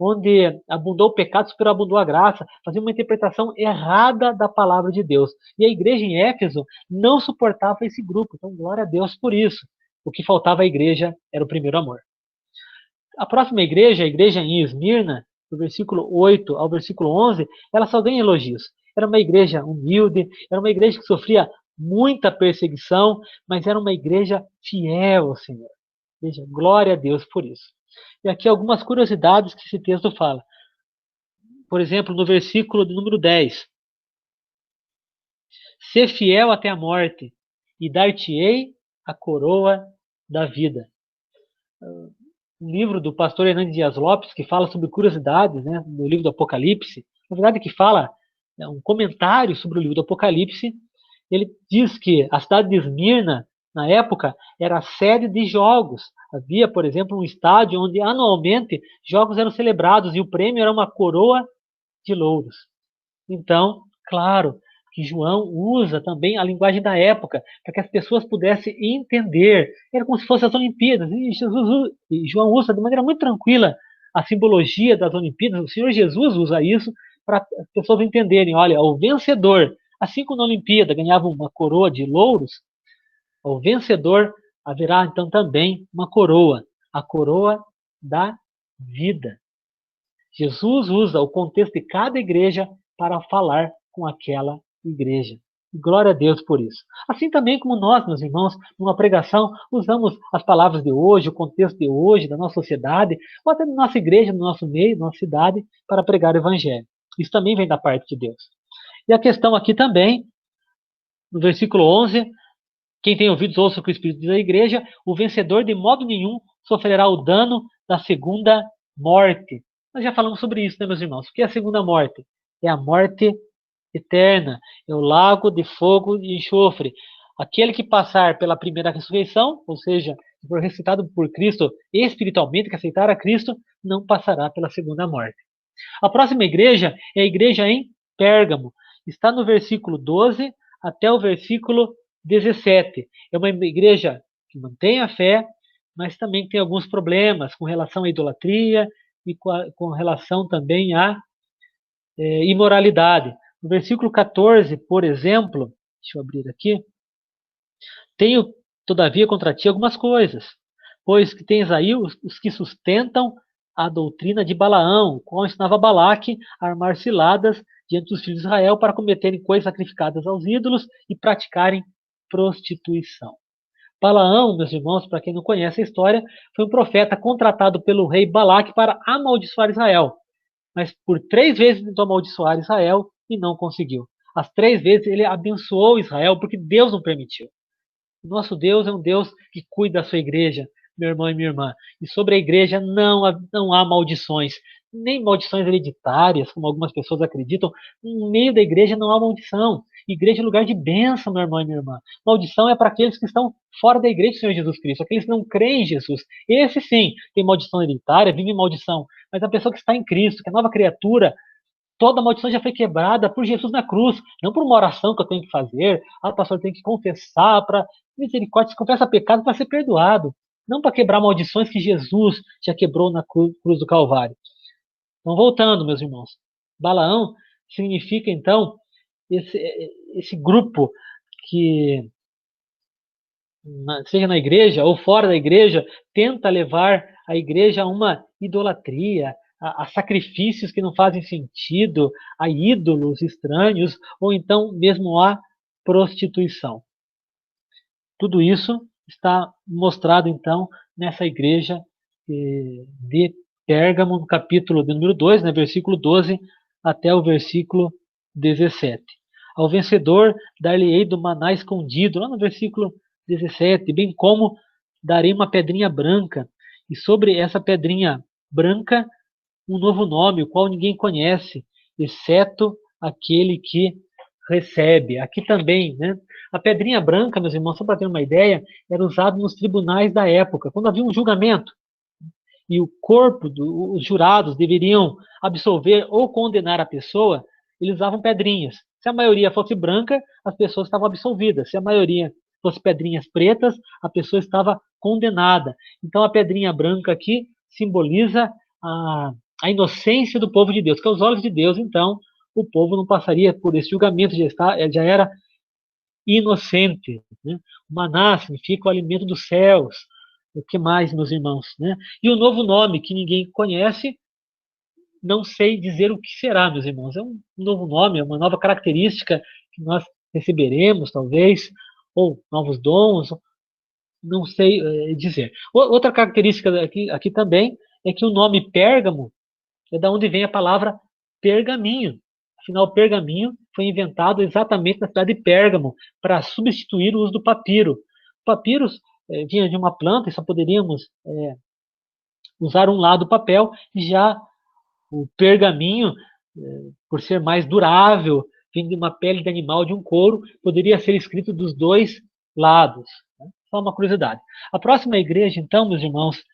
onde abundou o pecado, superabundou a graça. Fazia uma interpretação errada da palavra de Deus. E a igreja em Éfeso não suportava esse grupo. Então, glória a Deus por isso. O que faltava à igreja era o primeiro amor. A próxima igreja, a igreja em Esmirna, do versículo 8 ao versículo 11, ela só ganha elogios. Era uma igreja humilde, era uma igreja que sofria muita perseguição, mas era uma igreja fiel ao Senhor. Veja, glória a Deus por isso. E aqui algumas curiosidades que esse texto fala. Por exemplo, no versículo de número 10. Ser fiel até a morte, e dar-te-ei a coroa da vida. Um livro do pastor Hernandes Dias Lopes, que fala sobre curiosidades, né, no livro do Apocalipse, na verdade que fala um comentário sobre o livro do Apocalipse. Ele diz que a cidade de Esmirna, na época, era a sede de jogos. Havia, por exemplo, um estádio onde anualmente jogos eram celebrados e o prêmio era uma coroa de louros. Então, claro, que João usa também a linguagem da época, para que as pessoas pudessem entender. Era como se fossem as Olimpíadas. E João usa de maneira muito tranquila a simbologia das Olimpíadas. O Senhor Jesus usa isso para as pessoas entenderem. Olha, o vencedor, assim como na Olimpíada ganhava uma coroa de louros, ao vencedor haverá então também uma coroa, a coroa da vida. Jesus usa o contexto de cada igreja para falar com aquela igreja. Glória a Deus por isso. Assim também como nós, meus irmãos, numa pregação, usamos as palavras de hoje, o contexto de hoje, da nossa sociedade, ou até da nossa igreja, do nosso meio, da nossa cidade, para pregar o evangelho. Isso também vem da parte de Deus. E a questão aqui também, no versículo 11, quem tem ouvidos ouça o que o Espírito diz à igreja, o vencedor de modo nenhum sofrerá o dano da segunda morte. Nós já falamos sobre isso, né, meus irmãos? O que é a segunda morte? É a morte eterna, é o lago de fogo e enxofre. Aquele que passar pela primeira ressurreição, ou seja, que for ressuscitado por Cristo espiritualmente, que aceitar a Cristo, não passará pela segunda morte. A próxima igreja é a igreja em Pérgamo. Está no versículo 12 até o versículo 17. É uma igreja que mantém a fé, mas também tem alguns problemas com relação à idolatria e com relação também à imoralidade. No versículo 14, por exemplo, deixa eu abrir aqui, tenho, todavia, contra ti algumas coisas, pois que tens aí os que sustentam a doutrina de Balaão, o qual ensinava Balaque a armar ciladas diante dos filhos de Israel para cometerem coisas sacrificadas aos ídolos e praticarem prostituição. Balaão, meus irmãos, para quem não conhece a história, foi um profeta contratado pelo rei Balaque para amaldiçoar Israel. Mas por 3 vezes tentou amaldiçoar Israel e não conseguiu. As 3 vezes ele abençoou Israel porque Deus não permitiu. O nosso Deus é um Deus que cuida da sua igreja, meu irmão e minha irmã. E sobre a igreja não há maldições, nem maldições hereditárias, como algumas pessoas acreditam. No meio da igreja não há maldição. Igreja é lugar de bênção, meu irmão e minha irmã. Maldição é para aqueles que estão fora da igreja do Senhor Jesus Cristo, aqueles que não creem em Jesus. Esse sim tem maldição hereditária, vive maldição. Mas a pessoa que está em Cristo, que é nova criatura, toda a maldição já foi quebrada por Jesus na cruz, não por uma oração que eu tenho que fazer. Ah, pastor, eu tenho que confessar para misericórdia, se confessa pecado para ser perdoado. Não para quebrar maldições que Jesus já quebrou na cruz do Calvário. Então, voltando, meus irmãos. Balaão significa, então, esse grupo que, seja na igreja ou fora da igreja, tenta levar a igreja a uma idolatria, a sacrifícios que não fazem sentido, a ídolos estranhos, ou então mesmo a prostituição. Tudo isso está mostrado, então, nessa igreja de Pérgamo, no capítulo de número 2, né, versículo 12 até o versículo 17. Ao vencedor dar-lhe-ei do maná escondido, lá no versículo 17, bem como darei uma pedrinha branca, e sobre essa pedrinha branca um novo nome, o qual ninguém conhece, exceto aquele que recebe. Aqui também, né? A pedrinha branca, meus irmãos, só para ter uma ideia, era usado nos tribunais da época, quando havia um julgamento e o corpo dos jurados deveriam absolver ou condenar a pessoa, eles usavam pedrinhas. Se a maioria fosse branca, as pessoas estavam absolvidas. Se a maioria fosse pedrinhas pretas, a pessoa estava condenada. Então a pedrinha branca aqui simboliza a inocência do povo de Deus, que aos olhos de Deus, então, o povo não passaria por esse julgamento, já era inocente. Né? O maná significa o alimento dos céus. O que mais, meus irmãos? Né? E o novo nome, que ninguém conhece, não sei dizer o que será, meus irmãos. É um novo nome, é uma nova característica que nós receberemos, talvez, ou novos dons, não sei dizer. Outra característica aqui também é que o nome Pérgamo é da onde vem a palavra pergaminho. Afinal, pergaminho foi inventado exatamente na cidade de Pérgamo para substituir o uso do papiro. O papiro vinha de uma planta e só poderíamos usar um lado do papel, já o pergaminho, por ser mais durável, vindo de uma pele de animal, de um couro, poderia ser escrito dos dois lados. Só uma curiosidade. A próxima igreja, então, meus irmãos,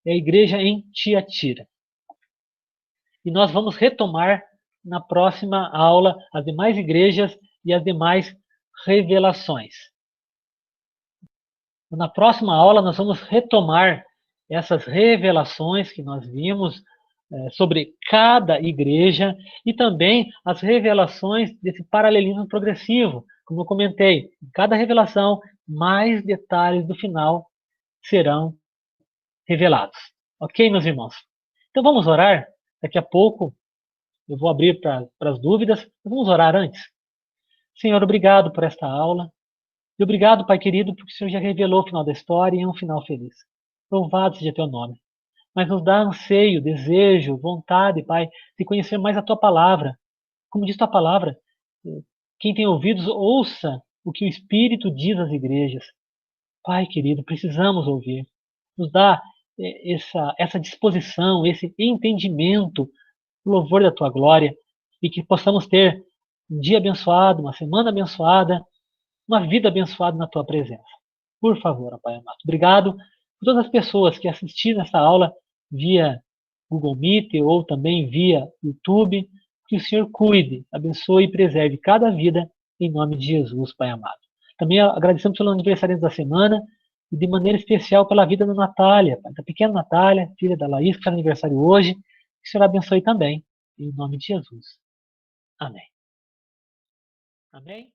é a igreja em Tiatira. E nós vamos retomar na próxima aula as demais igrejas e as demais revelações. Na próxima aula nós vamos retomar essas revelações que nós vimos sobre cada igreja e também as revelações desse paralelismo progressivo. Como eu comentei, em cada revelação, mais detalhes do final serão revelados. Ok, meus irmãos? Então vamos orar. Daqui a pouco eu vou abrir para as dúvidas. Vamos orar antes. Senhor, obrigado por esta aula. E obrigado, Pai querido, porque o Senhor já revelou o final da história e é um final feliz. Louvado seja teu nome. Mas nos dá anseio, desejo, vontade, Pai, de conhecer mais a tua palavra. Como diz tua palavra, quem tem ouvidos, ouça o que o Espírito diz às igrejas. Pai querido, precisamos ouvir. Nos dá essa disposição, esse entendimento, o louvor da tua glória, e que possamos ter um dia abençoado, uma semana abençoada, uma vida abençoada na tua presença. Por favor, ó Pai amado. Obrigado por todas as pessoas que assistiram essa aula via Google Meet ou também via YouTube. Que o Senhor cuide, abençoe e preserve cada vida em nome de Jesus, Pai amado. Também agradecemos pelo aniversário da semana e de maneira especial pela vida da Natália, da pequena Natália, filha da Laís, que faz aniversário hoje. Que o Senhor abençoe também, em nome de Jesus. Amém. Amém.